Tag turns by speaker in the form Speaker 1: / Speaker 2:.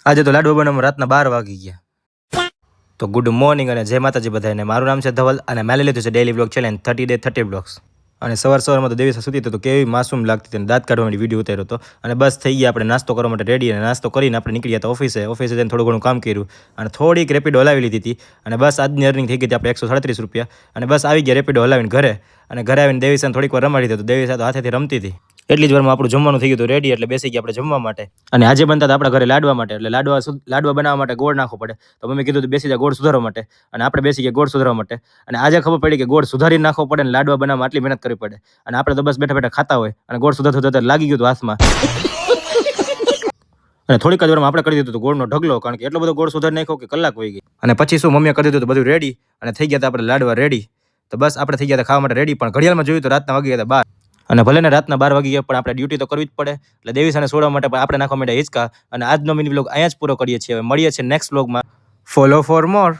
Speaker 1: આજે તો લાડવા બનાવવામાં રાતના 12 વાગી ગયા. તો ગુડ મોર્નિંગ અને જય માતાજી બધાને. મારું નામ છે ધવલ અને મેં લઈ લીધું છે daily blog challenge 30 day 30 blogs. અને સવારમાં તો દેવી સુતી તો કેવી માસૂમ લાગતી હતી, દાંત કાઢવા માટે વિડીયો ઉતાર્યો હતો. અને બસ થઈ ગયા આપણે નાસ્તો કરવા માટે રેડી, અને નાસ્તો કરીને આપણે નીકળી ગયા ઓફિસે જઈને થોડું ઘણું કામ કર્યું અને થોડીક રેપિડો હલાવી લીધી હતી. અને બસ આજની અર્નિંગ થઈ ગઈ હતી આપણે 137 રૂપિયા. અને બસ આવી ગયા રેપિડો હલાવીને ઘરે. અને ઘરે આવીને દેવી સાથે થોડીક વાર રમાડી દીધું. દેવી સાથે હાથેથી રમતી હતી. એટલી જ વારમાં આપણું જમવાનું થઈ ગયું હતું રેડી, એટલે બેસી ગયા આપણે જમવા માટે. અને આજે બનતા હતા આપણા ઘરે લાડવા માટે, એટલે લાડવા બનાવવા માટે ગોળ નાખવો પડે. તો મમ્મી કીધું બેસી જા ગોળ સુધારવા માટે, અને આપણે બેસી ગયા ગોળ સુધારવા માટે. અને આજે ખબર પડી કે ગોળ સુધારી નાખવો પડે ને લાડવા બનાવવામાં આટલી મહેનત કરવી પડે. અને આપણે તો બસ બેઠા બેઠા ખાતા હોય, અને ગોળ સુધારતા લાગી ગયું હતું હાથમાં. અને થોડીક જ વારમાં આપણે કરી દીધું ગોળનો ઢગલો, કારણ કે એટલો બધો ગોળ સુધારી નાખ્યો કે કલાક વહી ગઈ. અને પછી શું મમ્મીએ કરી દીધું બધું રેડી, અને થઈ ગયા હતા આપણે લાડવા રેડી. તો બસ આપણે થઈ ગયા હતા ખાવા માટે રેડી, પણ ઘડિયાળમાં જોયું તો રાતના વાગી ગયા હતા 12. અને ભલે ને રાતના 12 વાગી ગયા, પણ આપણે ડ્યુટી તો કરવી જ પડે. એટલે દેવીસાને છોડવા માટે પણ આપણે નાખવા માંડ્યા હિંચકા. અને આજનો મિની વ્લોગ અહીંયા જ પૂરો કરીએ છીએ. હવે મળીએ છીએ નેક્સ્ટ વ્લોગમાં. Follow for more.